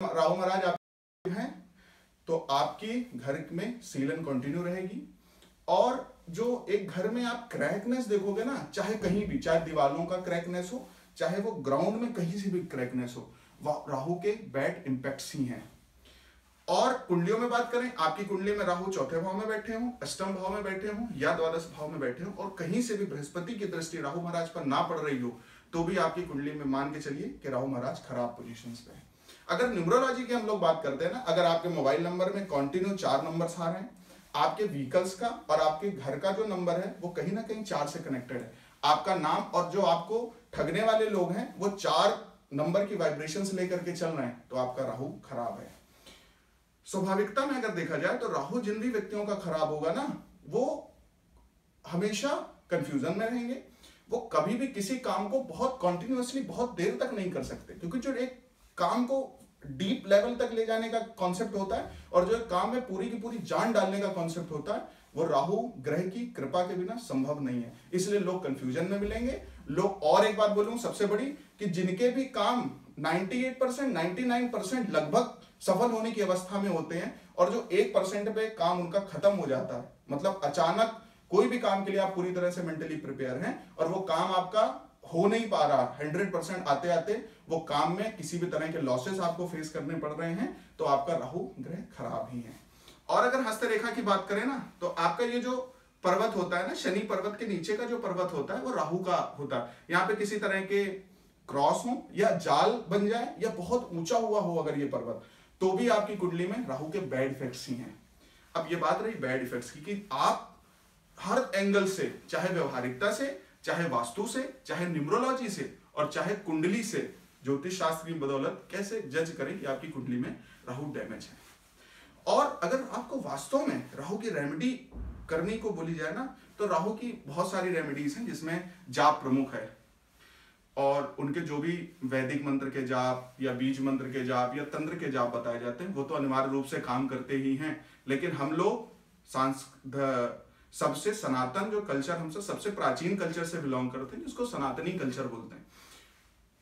राहु महाराज आप हैं तो आपकी घर में सीलन कंटिन्यू रहेगी। और जो एक घर में आप क्रैकनेस देखोगे ना, चाहे कहीं भी, चाहे दीवालों का क्रैकनेस हो, चाहे वो ग्राउंड में कहीं से भी क्रैकनेस हो, वह राहु के बैड इंपैक्ट्स ही हैं। और कुंडलियों में बात करें, आपकी कुंडली में राहु चौथे भाव में बैठे हों, अष्टम भाव में बैठे हों या द्वादश भाव में बैठे हों, और कहीं से भी बृहस्पति की दृष्टि राहु महाराज पर ना पड़ रही हो, तो भी आपकी कुंडली में मान के चलिए कि राहु महाराज खराब पोजीशंस पे है। अगर न्यूमरोलॉजी की हम लोग बात करते हैं ना, अगर आपके मोबाइल नंबर में कंटिन्यू 4 नंबर्स आ रहे हैं, आपके व्हीकल्स का और आपके घर का जो नंबर है वो कहीं ना कहीं 4 से कनेक्टेड है, आपका नाम और जो आपको ठगने वाले लोग हैं वो 4 नंबर की वाइब्रेशंस लेकर के चल रहे हैं, तो आपका राहु खराब है। स्वाभाविकता में अगर देखा जाए तो राहु जिन भी व्यक्तियों का खराब होगा ना, वो हमेशा कंफ्यूजन में रहेंगे, वो कभी भी किसी काम को बहुत कॉन्टिन्यूअसली बहुत देर तक नहीं कर सकते, क्योंकि जो एक काम को डीप लेवल तक ले जाने का कॉन्सेप्ट होता है और जो काम में पूरी की पूरी जान डालने का कॉन्सेप्ट होता है, वो राहु ग्रह की कृपा के बिना संभव नहीं है। इसलिए लोग कंफ्यूजन में मिलेंगे लोग। और एक बात बोलूं सबसे बड़ी, कि जिनके भी काम 98%, 99% लगभग सफल होने की अवस्था में होते हैं, और जो 1% पे काम उनका खत्म हो जाता है, मतलब अचानक कोई भी काम के लिए आप पूरी तरह से मेंटली प्रिपेयर हैं और वो काम आपका हो नहीं पा रहा 100% आते आते वो काम में किसी भी तरह के लॉसेस आपको फेस करने पड़ रहे हैं, तो आपका राहु ग्रह खराब ही है। और अगर हस्तरेखा की बात करें ना, तो आपका ये जो पर्वत होता है ना, शनि पर्वत के नीचे का जो पर्वत होता है वो राहु का होता है। यहाँ पे किसी तरह के क्रॉस हो या जाल बन जाए या बहुत ऊंचा हुआ हो अगर ये पर्वत, तो भी आपकी कुंडली में राहु के बैड इफेक्ट्स ही हैं। अब ये बात रही बैड इफेक्ट्स की, कि आप हर एंगल से, चाहे व्यवहारिकता से, चाहे वास्तु से, चाहे न्यूमरोलॉजी से और चाहे कुंडली से, ज्योतिष शास्त्र की बदौलत कैसे जज करें कि आपकी कुंडली में राहु डैमेज है। और अगर आपको वास्तव में राहु की रेमेडी करने को बोली जाए ना, तो राहु की बहुत सारी रेमेडीज हैं, जिसमें जाप प्रमुख है। और उनके जो भी वैदिक मंत्र के जाप या बीज मंत्र के जाप या तंत्र के जाप बताए जाते हैं, वो तो अनिवार्य रूप से काम करते ही हैं। लेकिन हम लोग सबसे सनातन जो कल्चर, हमसे सबसे प्राचीन कल्चर से बिलोंग करते हैं, जिसको सनातनी कल्चर बोलते हैं।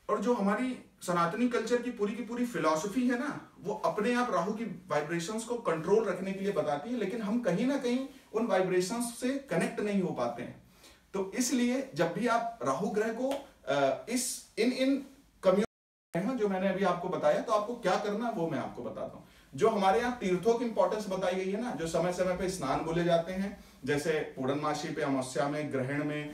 और जो हमारी सनातनी कल्चर की पूरी फिलॉसफी है ना, वो अपने आप राहु की वाइब्रेशंस को कंट्रोल रखने के लिए बताती है, लेकिन हम कहीं ना कहीं उन वाइब्रेशंस से कनेक्ट नहीं हो पाते हैं। तो इसलिए जब भी आप राहु ग्रह को इन कमियों जो मैंने अभी आपको बताया, तो आपको क्या करना वो मैं आपको बताता हूँ। जो हमारे यहाँ तीर्थों की इंपॉर्टेंस बताई गई है ना, जो समय समय पे स्नान बोले जाते हैं, जैसे पूर्णमासी पे, अमावस्या में, ग्रहण में,